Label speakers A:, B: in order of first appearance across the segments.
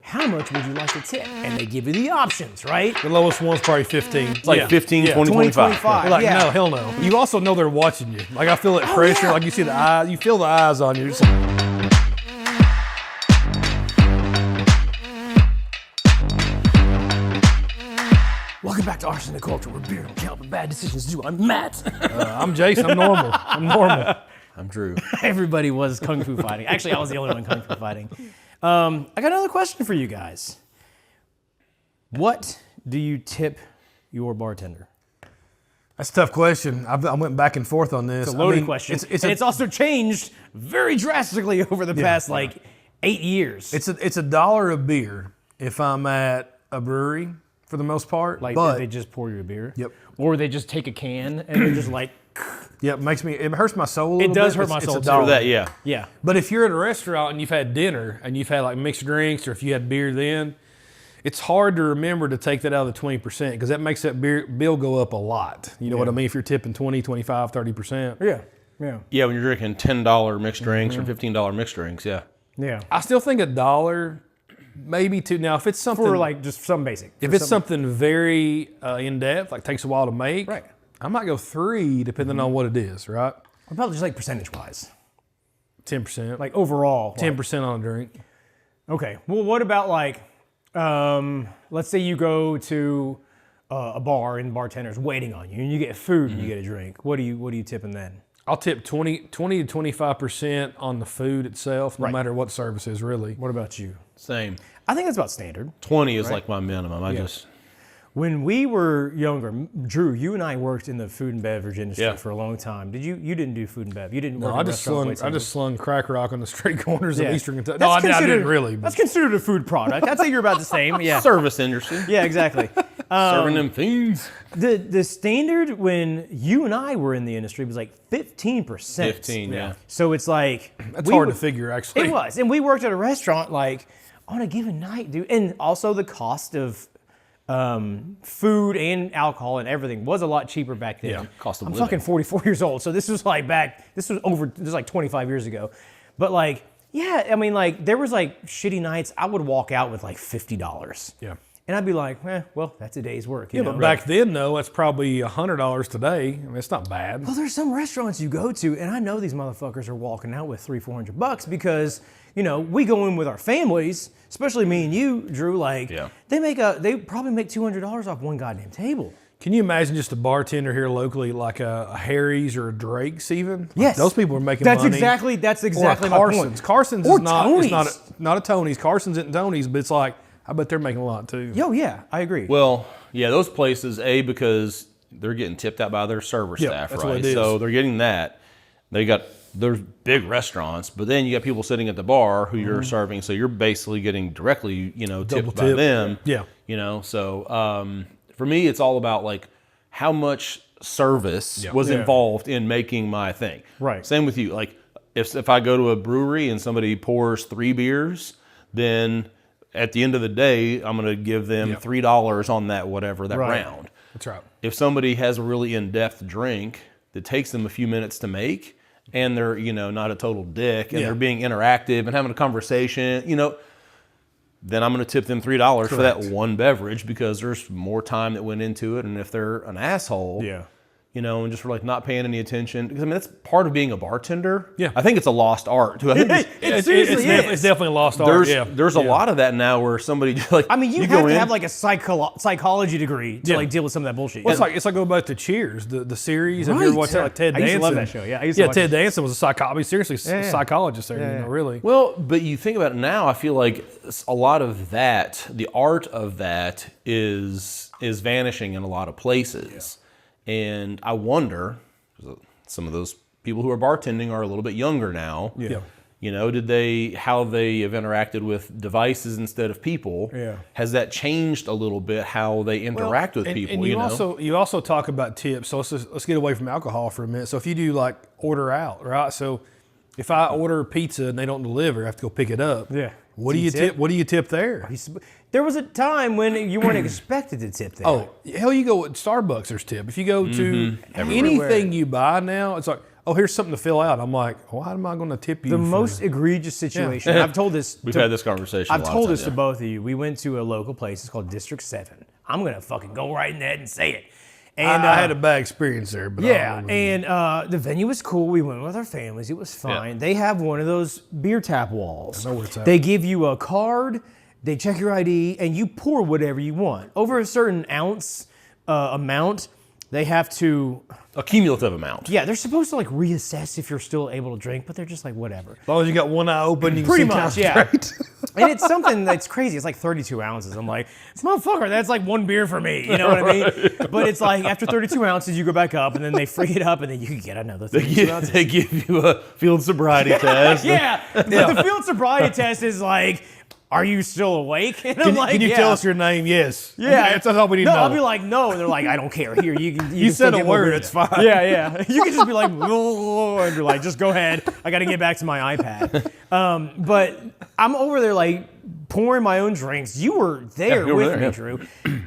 A: how much would you like to tip? And they give you the options, right?
B: The lowest one's probably 15.
C: It's like 15, 20, 25.
B: You're like, no, hell no. You also know they're watching you. Like I feel that pressure. Like you see the eye, you feel the eyes on you. It's like,
A: Welcome back to Arson and Culture, where beer don't count, but bad decisions do. I'm Matt.
B: I'm Jason. I'm normal.
C: I'm Drew.
A: Everybody was kung fu fighting. Actually, I was the only one kung fu fighting. I got another question for you guys. What do you tip your bartender?
B: that's a tough question. I went back and forth on this.
A: It's a loaded question. It's also changed very drastically over the past 8 years.
B: It's $1 a beer if I'm at a brewery for the most part.
A: Like
B: but
A: they just pour you a beer.
B: Yep.
A: Or they just take a can and they're just like.
B: yeah, it hurts my soul a little
A: It does
B: bit.
A: hurt my soul
B: it's
A: too.
B: $1.
C: For that, yeah.
A: Yeah.
B: But if you're at a restaurant and you've had dinner and you've had like mixed drinks, or if you had beer then, it's hard to remember to take that out of the 20% because that makes that bill go up a lot. You know what I mean? If you're tipping 20, 25, 30%.
A: Yeah. Yeah.
C: Yeah, when you're drinking $10 mixed drinks or $15 mixed drinks, yeah.
A: Yeah.
B: I still think $1, maybe $2. Now, if it's something
A: For like just some basic.
B: if it's something very in depth, like takes a while to make,
A: Right.
B: I might go 3 depending on what it is, right?
A: What about just like percentage wise?
B: 10%.
A: Like overall.
B: 10% on a drink.
A: Okay. Well, what about like, let's say you go to a bar and the bartender's waiting on you and you get food and you get a drink. What do you tipping then?
B: I'll tip 20 to 25% on the food itself, no matter what service is, really.
A: What about you?
C: Same.
A: I think that's about standard.
C: 20 is like my minimum.
A: When we were younger, Drew, you and I worked in the food and beverage industry
C: Yeah.
A: for a long time. You didn't do food and bev. You didn't work
B: No,
A: in restaurant
B: I just slung crack rock on the street corners
A: Yeah.
B: of Eastern Kentucky.
A: That's
B: No, I
A: considered-
B: didn't really. But
A: That's considered a food product. I'd say you're about the same. Yeah.
C: Service industry.
A: Yeah, exactly.
C: Serving them things.
A: The standard when you and I were in the industry was like 15%.
C: 15, yeah.
A: So it's like
B: that's hard to figure, actually.
A: It was, and we worked at a restaurant like on a given night, dude. And also the cost of food and alcohol and everything was a lot cheaper back then.
C: Yeah, cost of
A: I'm
C: living.
A: fucking 44 years old, so this was like this was like 25 years ago. But like, yeah, I mean, like there was like shitty nights. I would walk out with like $50.
B: Yeah.
A: And I'd be like, well, that's a day's work. You know?
B: But back then, though, that's probably $100 today. I mean, it's not bad.
A: Well, there's some restaurants you go to, and I know these motherfuckers are walking out with $300-400 because, you know, we go in with our families, especially me and you, Drew. Like, they probably make $200 off one goddamn table.
B: Can you imagine just a bartender here locally, like a Harry's or a Drake's, even?
A: Yes,
B: those people are making
A: that's
B: money.
A: That's exactly
B: or a
A: my
B: Carson's.
A: point.
B: Carson's
A: Or
B: is not.
A: Tony's.
B: It's not a Tony's. Carson's isn't Tony's, but it's like I bet they're making a lot too.
A: Yo, yeah, I agree.
C: Well, yeah, those places, because they're getting tipped out by their server staff,
B: that's what
C: right?
B: it is.
C: So they're getting that. There's big restaurants, but then you got people sitting at the bar who you're serving, so you're basically getting directly, tipped by them.
B: Yeah.
C: So for me, it's all about like how much service was involved in making my thing.
A: Right.
C: Same with you. Like if I go to a brewery and somebody pours 3 beers, then at the end of the day, I'm going to give them $3 on that round.
B: That's right.
C: If somebody has a really in-depth drink that takes them a few minutes to make, and they're not a total dick, and they're being interactive and having a conversation, then I'm going to tip them $3 for that one beverage because there's more time that went into it. And if they're an asshole, and just like not paying any attention, because I mean that's part of being a bartender.
B: Yeah.
C: I think it's a lost art too. I think
B: It's definitely a lost art.
C: there's a lot of that now where somebody just like,
A: I mean, you have
C: go
A: to
C: in,
A: have like a psychology degree to like deal with some of that bullshit.
B: Well, it's like going back to Cheers, the series. Have you ever watched that? Like Ted
A: I
B: Danson.
A: used to love that show. Yeah, I used to watch
B: Ted
A: it.
B: Danson was a psychologist. Seriously, a psychologist there. Really.
C: Well, but you think about it now, I feel like a lot of that, the art of that is vanishing in a lot of places. And I wonder, some of those people who are bartending are a little bit younger now.
B: Yeah.
C: How they have interacted with devices instead of people.
B: Yeah.
C: Has that changed a little bit how they interact with people?
B: And you also talk about tips. So let's get away from alcohol for a minute. So if you do like order out, right? So if I order pizza and they don't deliver, I have to go pick it up.
A: Yeah.
B: What do you tip? What do you tip there?
A: There was a time when you weren't expected to tip there.
B: Oh, hell, you go at Starbucks, there's tip. If you go to anything you buy now, it's like, oh, here's something to fill out. I'm like, why am I going to tip you?
A: The most egregious situation. I've told this.
C: We've had this conversation.
A: I've told this to both of you. We went to a local place. It's called District 7. I'm going to fucking go right in there and say it. And
B: I had a bad experience there. But
A: yeah, and the venue was cool. We went with our families. It was fine. They have one of those beer tap walls.
B: I know where it's at.
A: They give you a card. They check your ID, and you pour whatever you want. Over a certain ounce amount, they have to...
C: A cumulative amount.
A: Yeah, they're supposed to like reassess if you're still able to drink, but they're just like, whatever.
B: As long as you got one eye open, you can
A: Pretty
B: see
A: much,
B: time
A: yeah.
B: straight.
A: And it's something that's crazy. It's like 32 ounces. I'm like, this motherfucker, that's like one beer for me. You know what I mean? But it's like after 32 ounces, you go back up, and then they free it up, and then you can get another 32 ounces.
C: They give you a field sobriety test.
A: Yeah, but the field sobriety test is like, are you still awake? And I'm like,
B: Can you
A: yeah.
B: tell us your name? Yes.
A: Yeah,
B: That's all we need to know.
A: I'll be like, no, and they're like, I don't care. Here, you can.
B: You
A: can
B: said
A: still
B: a
A: get more
B: word.
A: beer.
B: It's fine.
A: Yeah. You can just be like, and you're like, just go ahead. I got to get back to my iPad. But I'm over there like pouring my own drinks. You were there
C: you were
A: with
C: there,
A: me,
C: yeah.
A: Drew,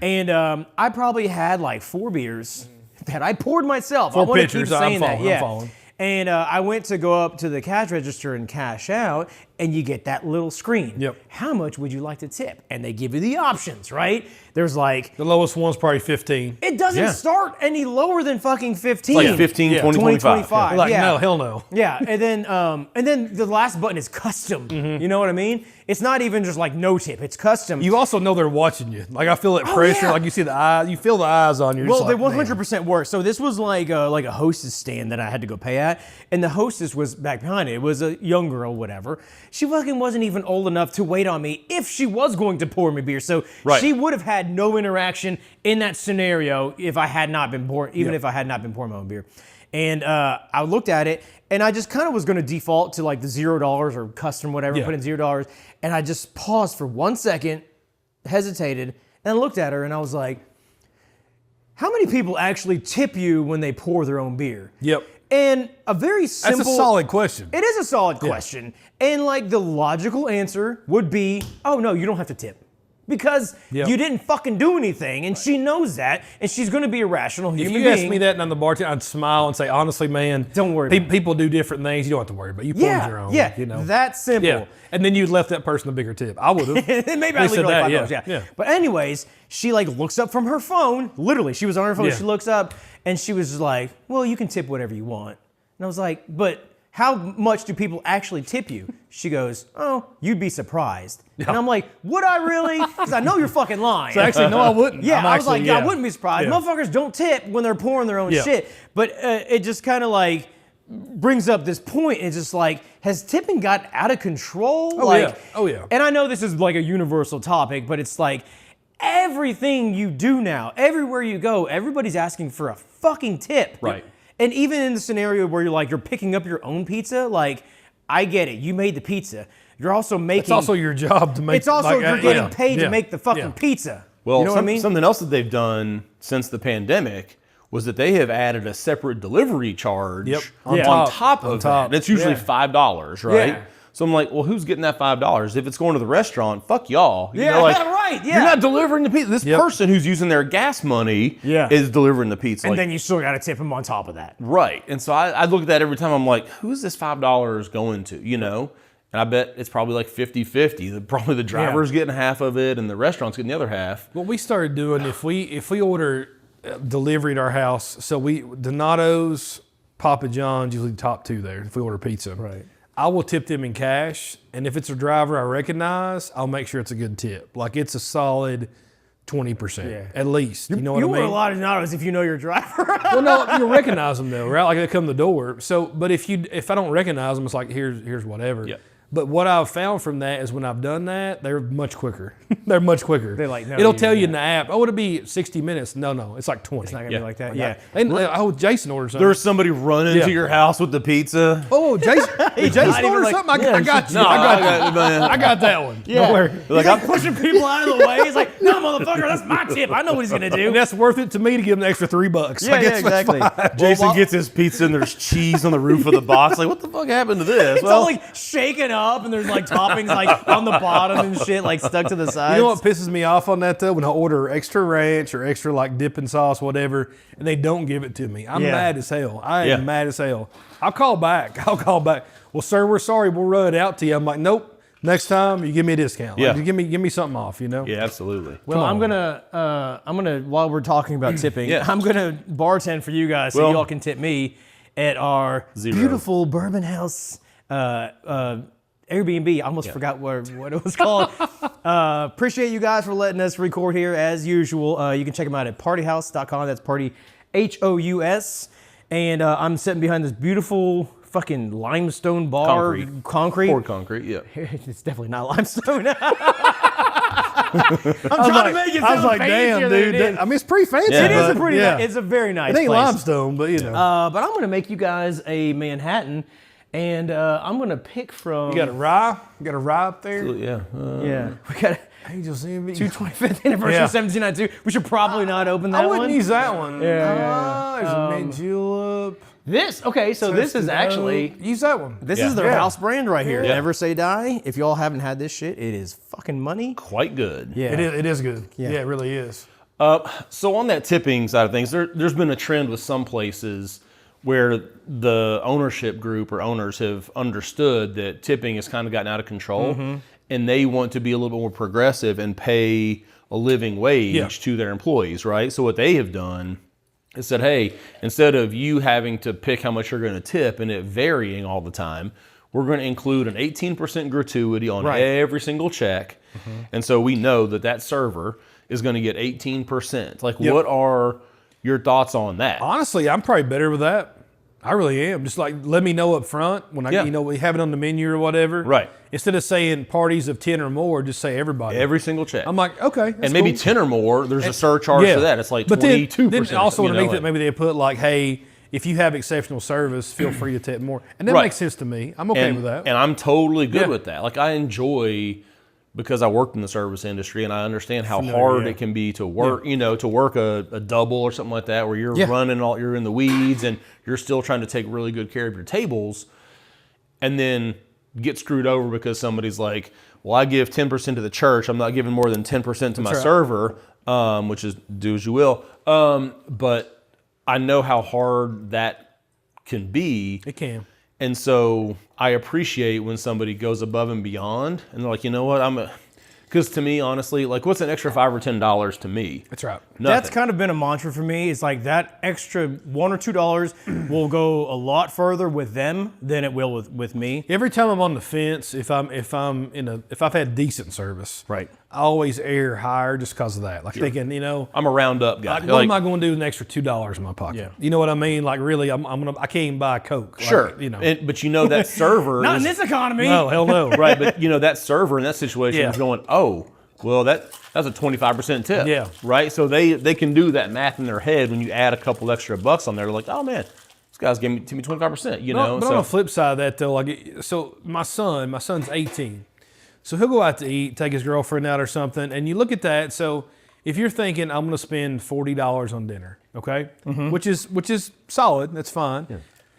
A: and I probably had like 4 beers that I poured myself.
B: 4
A: I want to
B: pitchers.
A: keep saying
B: I'm
A: that.
B: following,
A: Yeah.
B: I'm following.
A: And I went to go up to the cash register and cash out, and you get that little screen.
B: Yep.
A: How much would you like to tip? And they give you the options, right? There's like,
B: The lowest one's probably 15.
A: it doesn't
C: Yeah.
A: start any lower than fucking 15.
C: Like 15,
B: Yeah.
C: 20, 25.
A: 25.
B: You're like,
A: yeah.
B: no, hell no.
A: Yeah, and then the last button is custom. You know what I mean? It's not even just like no tip; it's custom.
B: You also know they're watching you. Like I feel that pressure.
A: yeah.
B: Like you see the eye, you feel the eyes on you. You're
A: Well,
B: just
A: they
B: like,
A: 100% were. So this was like a hostess stand that I had to go pay at, and the hostess was back behind it. It was a young girl, whatever. She fucking wasn't even old enough to wait on me if she was going to pour me beer. So
C: Right.
A: she would have had no interaction in that scenario if I had not been pouring, even if I had not been pouring my own beer. And I looked at it, and I just kind of was going to default to like the $0 or custom whatever,
B: Yeah.
A: put in $0, and I just paused for 1 second, hesitated, and looked at her, and I was like, how many people actually tip you when they pour their own beer?
B: Yep.
A: And a very simple...
B: That's a solid question.
A: It is a solid question. And like the logical answer would be, oh no, you don't have to tip. Because
B: Yep.
A: you didn't fucking do anything, and she knows that, and she's going to be a rational
B: If
A: human
B: you
A: being.
B: asked me that and I'm the bartender, I'd smile and say, honestly, man,
A: Don't worry about it.
B: People do different things. You don't have to worry about it. You poured your own.
A: Yeah,
B: You know.
A: that's simple.
B: Yeah. And then you left that person a bigger tip. I would have.
A: Maybe I leave her
B: said
A: like
B: that,
A: $5,
B: yeah,
A: yeah.
B: yeah.
A: But anyways, she like looks up from her phone. Literally, she was on her phone.
B: Yeah.
A: She looks up and she was just like, "Well, you can tip whatever you want." And I was like, "But how much do people actually tip you?" She goes, "Oh, you'd be surprised." And I'm like, "Would I really?" Because I know you're fucking lying.
B: So actually, no, I wouldn't.
A: Yeah,
B: I'm
A: I was like,
B: actually,
A: I wouldn't be surprised.
B: Yeah.
A: Motherfuckers don't tip when they're pouring their own
B: Yeah.
A: shit. But it just kind of like brings up this point. It's just like, has tipping got out of control?
B: Oh,
A: like,
B: yeah. Oh, yeah.
A: And I know this is like a universal topic, but it's like everything you do now, everywhere you go, everybody's asking for a fucking tip.
C: Right.
A: And even in the scenario where you're picking up your own pizza, like, I get it. You made the pizza. You're also making...
B: It's also your job to make.
A: It's also you're getting paid
B: yeah,
A: to make the fucking
B: yeah.
A: pizza.
C: Well,
A: you know what I mean?
C: something else that they've done since the pandemic was that they have added a separate delivery charge
B: Yep.
C: on
A: Yeah.
C: top
B: On
C: of
B: top.
C: that. And it's usually
A: Yeah.
C: $5, right?
A: Yeah.
C: So I'm like, well, who's getting that $5? If it's going to the restaurant, fuck y'all. You
A: Yeah,
C: know, like,
A: right, yeah.
C: You're not delivering the pizza. This
B: Yep.
C: person who's using their gas money
A: Yeah.
C: is delivering the pizza.
A: And
C: Like,
A: then you still got to tip them on top of that.
C: right. And so I look at that every time. I'm like, who is this $5 going to, you know? And I bet it's probably like 50-50. Probably the driver's getting half of it and the restaurant's getting the other half.
B: What we started doing, if we order delivery at our house, so Donato's, Papa John's, usually the top two there. If we order pizza,
A: Right.
B: I will tip them in cash, and if it's a driver I recognize, I'll make sure it's a good tip. Like it's a solid 20%
A: Yeah.
B: at least. You know what
A: You
B: I
A: order
B: mean?
A: a lot of Donatos if you know your driver.
B: Well, no, you recognize them though, right? Like they come to the door. So, but if I don't recognize them, it's like here's whatever.
C: Yeah.
B: But what I've found from that is when I've done that, they're much quicker. They're much quicker.
A: They're like, no,
B: it'll
A: you-
B: tell you in the app. Oh, it'll be 60 minutes. No, it's like 20.
A: It's not going to
C: Yeah.
A: be like that. Yeah.
B: Jason ordered something.
C: There's somebody running
B: Yeah.
C: to your house with the pizza.
B: Oh, Jason
A: even
B: ordered
A: like-
B: something.
A: yeah,
B: I got you.
C: No,
B: I got that one.
A: Yeah.
B: Don't worry.
C: Like,
A: He's like pushing people out of the way. He's like, no, motherfucker, that's my tip. I know what he's going to do.
B: And that's worth it to me to give him the extra $3.
A: Yeah,
B: I guess
A: yeah,
B: that's
A: exactly.
B: fine.
C: Jason
A: Well,
C: gets his pizza and there's cheese on the roof of the box. Like, what the fuck happened to this?
A: It's all like shaken up. up and there's like toppings like on the bottom and shit, like stuck to the sides.
B: You know what pisses me off on that though? When I order extra ranch or extra like dipping sauce, whatever, and they don't give it to me. I'm mad as hell. I am mad as hell. I'll call back. Well, sir, we're sorry. We'll run it out to you. I'm like, nope. Next time, you give me a discount. Like, you give me something off, you know?
C: Yeah, absolutely.
A: Well, I'm gonna while we're talking about tipping, I'm gonna bartend for you guys so y'all can tip me at our beautiful Bourbon House Airbnb. I almost forgot what it was called. Appreciate you guys for letting us record here as usual. You can check them out at partyhouse.com. That's party HOUS. And I'm sitting behind this beautiful fucking limestone bar. Concrete.
C: Poured concrete, yeah.
A: It's definitely not limestone. I'm trying to make it sound
B: damn, dude. I mean, it's pretty fancy.
A: It is a pretty it's a very nice
B: It ain't
A: place.
B: limestone, but you know.
A: But I'm going to make you guys a Manhattan, and I'm going to pick from...
B: You got a rye? You got a rye up there?
C: Yeah.
A: We got
B: Angels Envy.
A: 225th anniversary 1792. We should probably not open that one.
B: I wouldn't use that one.
A: Yeah.
B: There's a mint julep.
A: So this is actually...
B: Use that one.
A: This is their house brand right here. Never Say Die. If y'all haven't had this shit, it is fucking money.
C: Quite good.
A: Yeah.
B: It is good. Yeah, it really is.
C: So on that tipping side of things, there's been a trend with some places where the ownership group or owners have understood that tipping has kind of gotten out of control, and they want to be a little bit more progressive and pay a living wage to their employees, right? So what they have done is said, hey, instead of you having to pick how much you're going to tip and it varying all the time, we're going to include an 18% gratuity on every single check. And so we know that server is going to get 18%. Like, what are your thoughts on that?
B: Honestly, I'm probably better with that. I really am. Just like, let me know up front when we have it on the menu or whatever.
C: Right.
B: Instead of saying parties of 10 or more, just say everybody.
C: Every single check.
B: I'm like, okay.
C: And maybe 10 or more, there's a surcharge for that. It's like 22%.
B: Then also underneath it, maybe they put like, hey, if you have exceptional service, feel free to tip more. And that makes sense to me. I'm okay with that.
C: And I'm totally good with that. Like, I enjoy, because I worked in the service industry and I understand how hard it can be to work, to work a double or something like that, where you're you're in the weeds and you're still trying to take really good care of your tables, and then get screwed over because somebody's like, well, I give 10% to the church. I'm not giving more than 10% to my server, which is do as you will. But I know how hard that can be.
B: It can.
C: And so I appreciate when somebody goes above and beyond and they're like, you know what, because to me, honestly, like, what's an extra $5 or $10 to me?
B: That's right.
C: Nothing.
A: That's kind of been a mantra for me. It's like that extra $1 or $2 will go a lot further with them than it will with me.
B: Every time I'm on the fence, if I've had decent service,
A: Right.
B: I always err higher just because of that. Like thinking,
C: I'm a round up guy.
B: like, what am I going to do with an extra $2 in my pocket? Yeah. You know what I mean? Like, really, I can't even buy a Coke.
C: Sure.
B: Like,
C: but that server
A: Not in this economy.
B: No, hell no.
C: Right, but that server in that situation is going, oh, well, that's a 25% tip.
B: Yeah.
C: Right? So they can do that math in their head when you add a couple extra bucks on there. They're like, oh man, this guy's giving me 25%, know?
B: But on the flip side of that though, like, so my son's 18. So he'll go out to eat, take his girlfriend out or something, and you look at that. So if you're thinking, I'm going to spend $40 on dinner, okay, which is solid, that's fine. Yeah.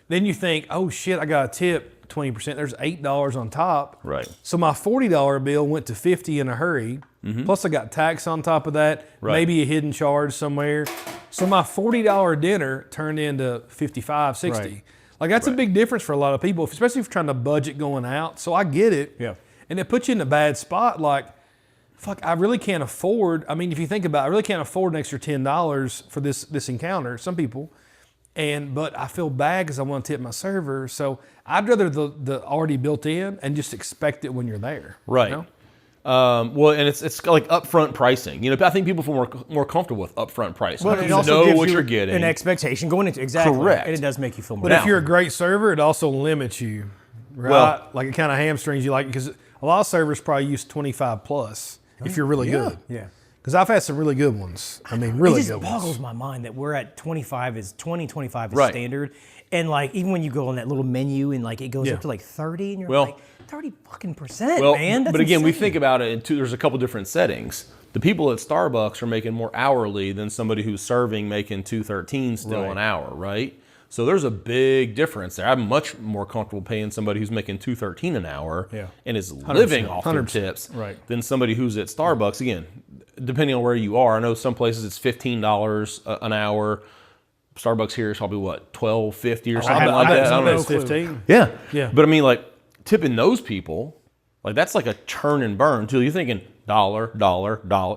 B: Then you think, oh shit, I got a tip 20%. There's $8 on top.
C: Right.
B: So my $40 bill went to $50 in a hurry. Plus I got tax on top of that, maybe a hidden charge somewhere. So my $40 dinner turned into $55, $60. Right. Like, that's a big difference for a lot of people, especially if you're trying to budget going out. So I get it.
A: Yeah.
B: And it puts you in a bad spot. Like, fuck, I really can't afford. I mean, if you think about it, I really can't afford an extra $10 for this encounter. Some people. But I feel bad because I want to tip my server. So I'd rather the already built in and just expect it when you're there.
C: Right.
B: You know?
C: Well, and it's like upfront pricing. I think people feel more comfortable with upfront pricing.
A: Well,
C: you
A: it also gives
C: what
A: you
C: you're getting.
A: an expectation going into
C: Correct.
A: and it does make you feel more.
B: But if you're a great server, it also limits you, right?
C: Well,
B: like, it kind of hamstrings you, like, because a lot of servers probably use 25 plus if you're really good.
A: Yeah.
B: Because I've had some really good ones. I mean, really
A: it
B: good
A: just boggles
B: ones.
A: my mind that we're at 25 is
C: Right.
A: standard. And like, even when you go on that little menu and like it goes up to like 30 and you're like 30 fucking percent, man. That's
C: but again, we
A: insane.
C: think about it there's a couple different settings. The people at Starbucks are making more hourly than somebody who's serving making $2.13 still an hour, right? So there's a big difference there. I'm much more comfortable paying somebody who's making $2.13 an hour and is living off their tips than somebody who's at Starbucks. Again, depending on where you are, I know some places it's $15 an hour. Starbucks here is probably what, $12.50 or something like that. I don't know.
B: 15.
C: Yeah.
B: Yeah.
C: But I mean, like tipping those people, like that's like a churn and burn too. You're thinking dollar,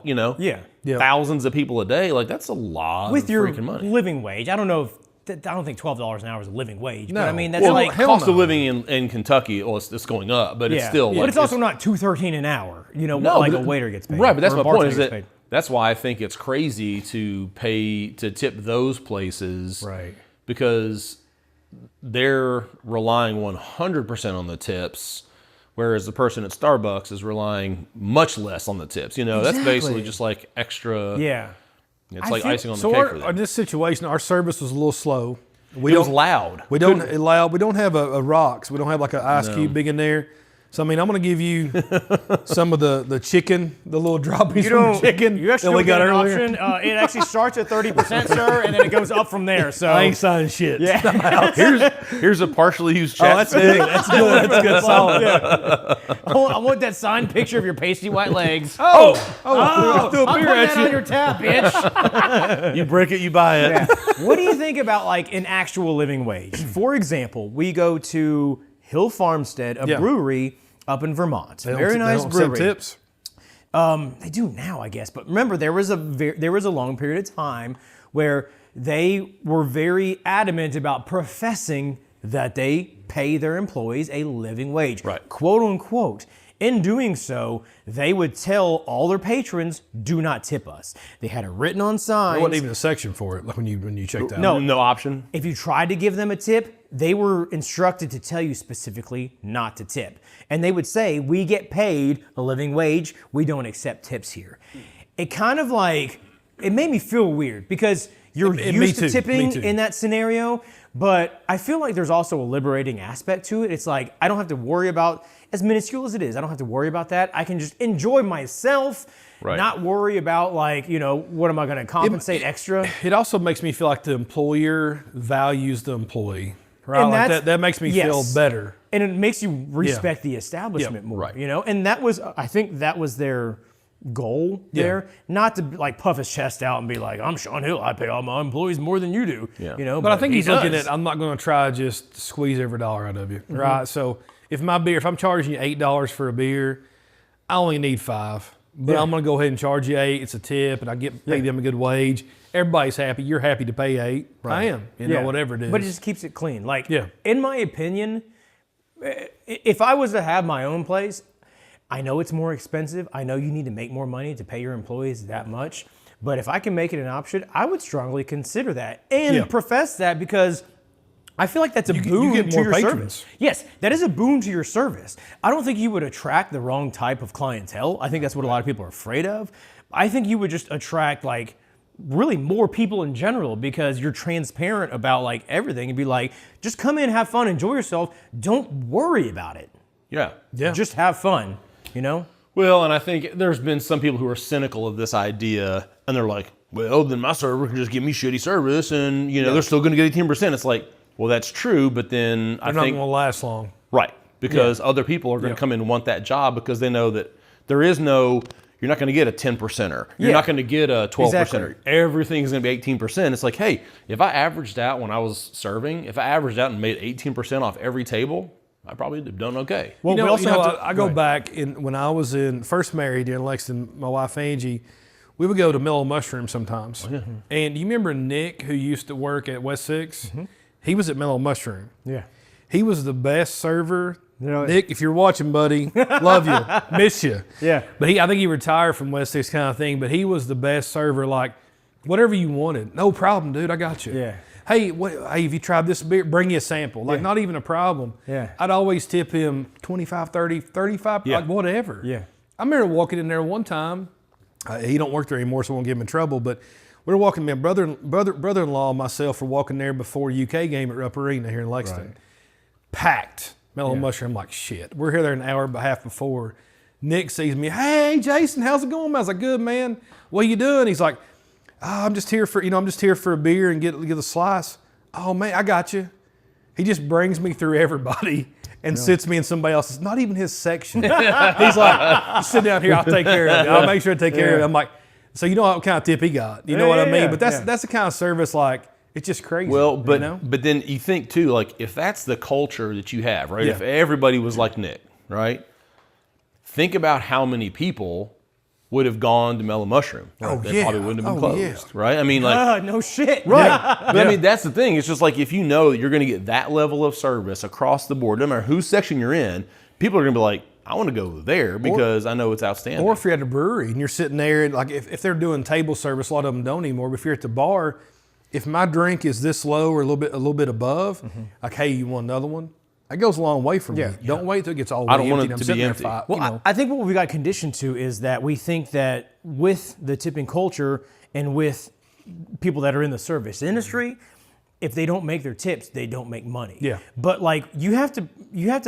C: you know?
A: Yeah.
C: Thousands of people a day. Like that's a lot
A: With
C: of
A: your
C: freaking money.
A: living wage. I don't know if I don't think $12 an hour is a living wage.
B: No.
A: But I mean, that's
C: Well,
A: like
C: cost of living in Kentucky, well, it's going up, but it's still.
A: But
C: Like,
A: it's also not $2.13 an hour. You know,
C: No,
A: like
C: but
A: a waiter gets paid.
C: right. But that's
A: or
C: my
A: a
C: point.
A: bartender
C: Is
A: gets
C: that
A: paid.
C: that's why I think it's crazy to tip those places,
A: Right.
C: Because they're relying 100% on the tips, whereas the person at Starbucks is relying much less on the tips. You know, that's basically just like extra.
A: Yeah.
C: It's like icing on the
B: So
C: cake for them.
B: in this situation, our service was a little slow.
C: It was loud.
B: We don't have a rocks. We don't have like an ice cube big in there. So I mean, I'm going to give you some of the chicken, the little droppings from chicken
A: You actually
B: that we
A: don't get
B: got
A: an
B: earlier.
A: option. It actually starts at 30%, sir, and then it goes up from there. So
B: I ain't signing shit.
A: yeah.
C: Here's a partially used
B: Oh,
C: chat
B: that's
C: stick.
B: good. That's good. That's good. Solid.
A: I want that signed picture of your pasty white legs.
B: Oh, threw a
A: I'm
B: beer
A: putting
B: at
A: that
B: you.
A: on your tab, bitch.
C: You break it, you buy it.
A: Yeah. What do you think about like an actual living wage? For example, we go to Hill Farmstead, a brewery up in Vermont. Very nice brewery.
B: Tips.
A: They do now, I guess. But remember, there was a long period of time where they were very adamant about professing that they pay their employees a living wage,
C: Right.
A: quote unquote. In doing so, they would tell all their patrons, "Do not tip us." They had it written on signs.
B: There wasn't even a section for it, like when you checked out.
C: No option.
A: If you tried to give them a tip, they were instructed to tell you specifically not to tip. And they would say, "We get paid a living wage. We don't accept tips here." It kind of like, it made me feel weird because you're used to tipping in that scenario, but I feel like there's also a liberating aspect to it. It's like, I don't have to worry about, as minuscule as it is, I don't have to worry about that. I can just enjoy myself, not worry about like, you know, what am I going to compensate extra?
B: It also makes me feel like the employer values the employee. Right,
A: And
B: like that makes me feel better.
A: And it makes you respect the establishment more, you know? And that was, I think that was their goal there, not to like puff his chest out and be like, "I'm Sean Hill, I pay all my employees more than you do." You know,
B: but I think he's looking
A: does.
B: at, I'm not going to try to just squeeze every dollar out of you, right? So if I'm charging you $8 for a beer, I only need $5, but I'm going to go ahead and charge you $8. It's a tip, and I pay them a good wage. Everybody's happy. You're happy to pay $8. I am, you know, whatever it is.
A: But it just keeps it clean. Like, in my opinion, if I was to have my own place, I know it's more expensive. I know you need to make more money to pay your employees that much. But if I can make it an option, I would strongly consider that and profess that, because I feel like that's a boon
B: get
A: to
B: more
A: your
B: patrons.
A: service. Yes, that is a boon to your service. I don't think you would attract the wrong type of clientele. I think that's what a lot of people are afraid of. I think you would just attract like really more people in general, because you're transparent about like everything and be like, just come in, have fun, enjoy yourself. Don't worry about it.
C: Yeah.
A: Just have fun, you know?
C: Well, and I think there's been some people who are cynical of this idea, and they're like, well, then my server can just give me shitty service, and you know they're still going to get 18%. It's like, well, that's true, but then
B: They're not going to last long.
C: Right, because other people are going to come in and want that job because they know that there is no, you're not going to get a 10%er. You're not going to get a 12%er.
A: Exactly.
C: Everything's going to be 18%. It's like, hey, if I averaged out when I was serving, if I averaged out and made 18% off every table, I probably would have done okay.
A: Well,
B: we
A: also have to,
B: I go back when I was first married in Lexington, my wife Angie, we would go to Mellow Mushroom sometimes. And you remember Nick, who used to work at West 6? He was at Mellow Mushroom.
A: Yeah.
B: He was the best server.
A: You know,
B: Nick, if you're watching, buddy, love you, miss you.
A: Yeah.
B: But I think he retired from West 6 kind of thing, but he was the best server, like whatever you wanted. No problem, dude, I got you.
A: Yeah.
B: Hey, hey, if you tried this beer, bring you a sample. Like, not even a problem.
A: Yeah.
B: I'd always tip him 25, 30, 35, like whatever.
A: Yeah.
B: I remember walking in there one time. He don't work there anymore, so I won't get him in trouble. But we were walking, my brother-in-law and myself were walking there before UK game at Rupp Arena here in Lexington. Right. Packed. Mellow Mushroom, like, shit. We're here there an hour and a half before. Nick sees me. Hey, Jason, how's it going? I was like, good, man. What are you doing? He's like, I'm just here for a beer and get a slice. oh man, I got you. He just brings me through everybody and sits me in somebody else's, not even his section. He's like, sit down here, I'll take care of it. I'll make sure to take care of it. I'm like, so you know what kind of tip he got? You know what I mean? But that's the kind of service, like, it's just crazy.
C: Well, but
B: you know?
C: but then you think too, like, if that's the culture that you have, right? If everybody was like Nick, right? Think about how many people would have gone to Mellow Mushroom.
B: Oh,
C: They probably wouldn't have been closed, right? I mean, like,
A: no shit.
C: right. But I mean, that's the thing. It's just like, if you know that you're going to get that level of service across the board, no matter whose section you're in, people are going to be like, I want to go there because I know it's outstanding.
B: Or if you're at a brewery and you're sitting there, and like if they're doing table service, a lot of them don't anymore. But if you're at the bar, if my drink is this low or a little bit above, like, hey, you want another one? That goes a long way for me. Don't wait till it gets all
C: I don't
B: empty.
C: want it
B: I'm
C: to
B: sitting
C: be
B: there
C: empty.
A: Well, I think what we got conditioned to is that we think that with the tipping culture and with people that are in the service industry, if they don't make their tips, they don't make money.
B: Yeah.
A: But like you have to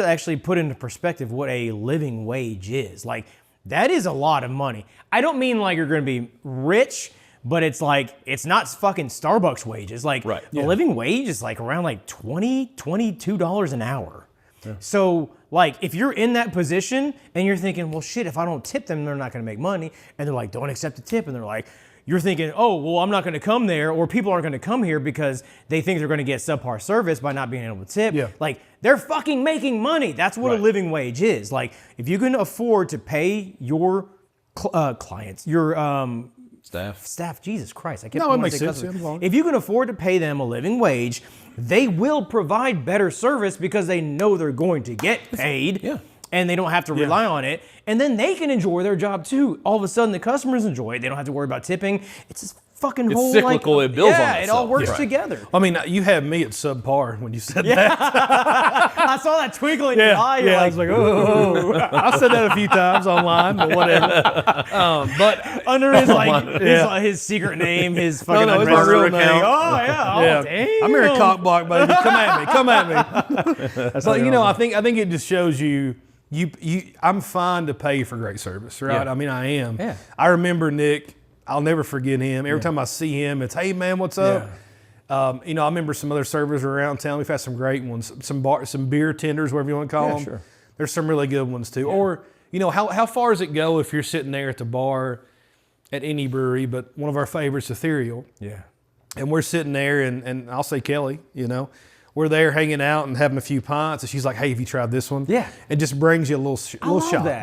A: actually put into perspective what a living wage is. Like that is a lot of money. I don't mean like you're going to be rich, but it's like it's not fucking Starbucks wages. Like the living wage is like around like $22 an hour. Yeah. So like if you're in that position and you're thinking, well shit, if I don't tip them, they're not going to make money. And they're like, don't accept the tip. And they're like, you're thinking, oh, well, I'm not going to come there, or people aren't going to come here because they think they're going to get subpar service by not being able to tip.
B: Yeah.
A: Like, they're fucking making money. That's what a living wage is. Like, if you can afford to pay your clients, your staff, Jesus Christ, I kept
B: No, it
A: wanting
B: makes
A: to say
B: sense.
A: customers. If you can afford to pay them a living wage, they will provide better service because they know they're going to get paid.
C: Yeah.
A: And they don't have to rely on it. And then they can enjoy their job too. All of a sudden, the customers enjoy it. They don't have to worry about tipping. It's this fucking whole
C: cyclical.
A: Like,
C: it builds on
A: it
C: itself.
A: all works together.
B: I mean, you had me at subpar when you said that.
A: I saw that twinkle in your eye. You're
B: I
A: like,
B: was like, oh. I said that a few times online, but whatever. But
A: under his his secret name, his fucking
B: No, it's my real
A: account.
B: name.
A: Oh yeah. Oh damn.
B: I'm here at Cockblock, baby. Come at me. So I think it just shows you. I'm fine to pay for great service, right?
A: Yeah.
B: I mean, I am.
A: Yeah.
B: I remember Nick. I'll never forget him. Every time I see him, it's, hey, man, what's up? I remember some other servers around town. We've had some great ones, some beer tenders, whatever you want to call them.
A: Sure.
B: There's some really good ones, too. Yeah. Or, how far does it go if you're sitting there at the bar at any brewery, but one of our favorites, Ethereal.
A: Yeah.
B: And we're sitting there, and I'll say Kelly, we're there hanging out and having a few pints, and she's like, "Hey, have you tried this one?"
A: Yeah.
B: It just brings you a little shot,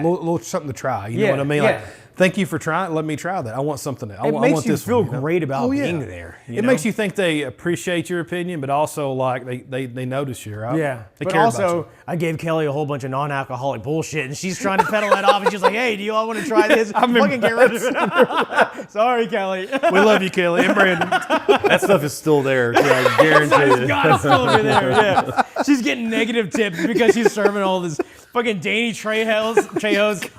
B: little something to try. You know what I mean?
A: Yeah.
B: Like, thank you for trying. Let me try that. I want something. I
A: It makes
B: want
A: you
B: this
A: feel
B: one,
A: great about being there.
B: It makes you think they appreciate your opinion, but also like they notice you, right?
A: Yeah.
B: They
A: But
B: care
A: also,
B: about you.
A: I gave Kelly a whole bunch of non-alcoholic bullshit, and she's trying to peddle that off, and she's like, "Hey, do you all want to try this? Fucking get rid of it." Sorry, Kelly.
B: We love you, Kelly and Brandon.
C: That stuff is still there. I guarantee it.
A: Gotta still be there. Yeah. She's getting negative tips because she's serving all this fucking Danny Trejo's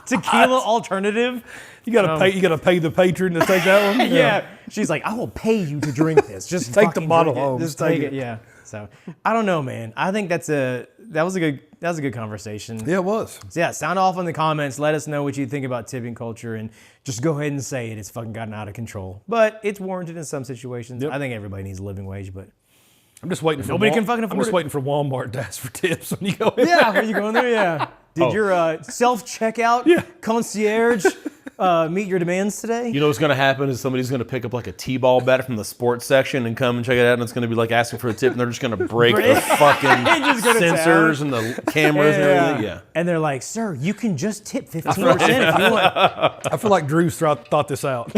A: tequila alternative.
B: You gotta pay the patron to take that one.
A: Yeah. She's like, I will pay you to drink this. Just
B: Take the
A: fucking
B: bottle
A: drink it.
B: home.
A: Just
B: Take
A: take it. Yeah. So I don't know, man. I think that was a good conversation.
B: Yeah, it was.
A: So yeah, sound off in the comments. Let us know what you think about tipping culture, and just go ahead and say it. It's fucking gotten out of control, but it's warranted in some situations.
B: Yep.
A: I think everybody needs a living wage, but
B: I'm just waiting for
A: nobody can fucking afford
B: I'm just
A: it.
B: waiting for Walmart to ask for tips when you go in.
A: Yeah, when you go in there, yeah. Did your self-checkout concierge meet your demands today?
C: You know what's going to happen is somebody's going to pick up like a T-ball bat from the sports section and come and check it out, and it's going to be like asking for a tip, and they're just going to break the fucking
A: Just go to
C: sensors and the cameras and everything. Yeah.
A: And they're like, sir, you can just tip 15% if you want.
B: I feel like Drew's thought this out.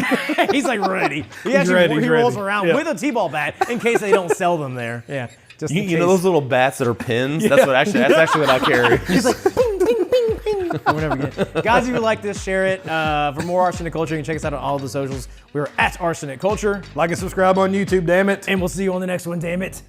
A: He's like ready. He rolls
B: ready.
A: around with a T-ball bat in case they don't sell them there. Yeah. Just in
C: You know
A: case.
C: those little bats that are pins? That's actually what I carry.
A: He's like, ping, ping, ping, ping. Or whatever again. Guys, if you like this, share it. For more Arsenic Culture, you can check us out on all of the socials. We're at Arsenic Culture.
B: Like and subscribe on YouTube, damn it.
A: And we'll see you on the next one, damn it.